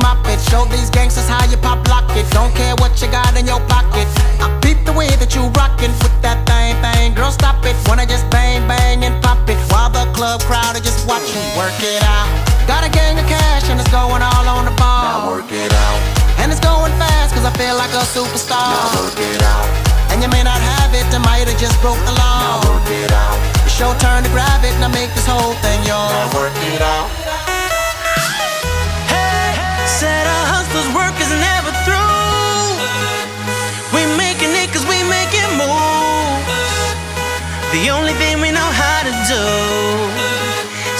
mop it. Show these gangsters how you pop lock it. Don't care what you got in your pocket. I peep the way that you rockin' with that thing. Girl, stop it. Wanna just bang, bang and pop it while the club crowd are just watching. Work it out. Got a gang of cash and it's going all on the ball. Now work it out. And it's going fast cause I feel like a superstar. Now work it out. And you may not have it, I might have just broke the law. Now work it out. It's your turn to grab it and I make this whole thing yours. Now work it out. Said our hustler's work is never through. We making it cause we make it move. The only thing we know how to do.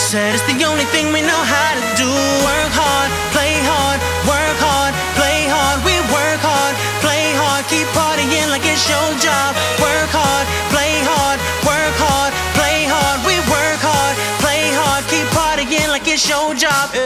Said it's the only thing we know how to do. Work hard, play hard, work hard, play hard. We work hard, play hard, keep partying like it's your job. Work hard, play hard, work hard, play hard. We work hard, play hard, keep partying like it's your job.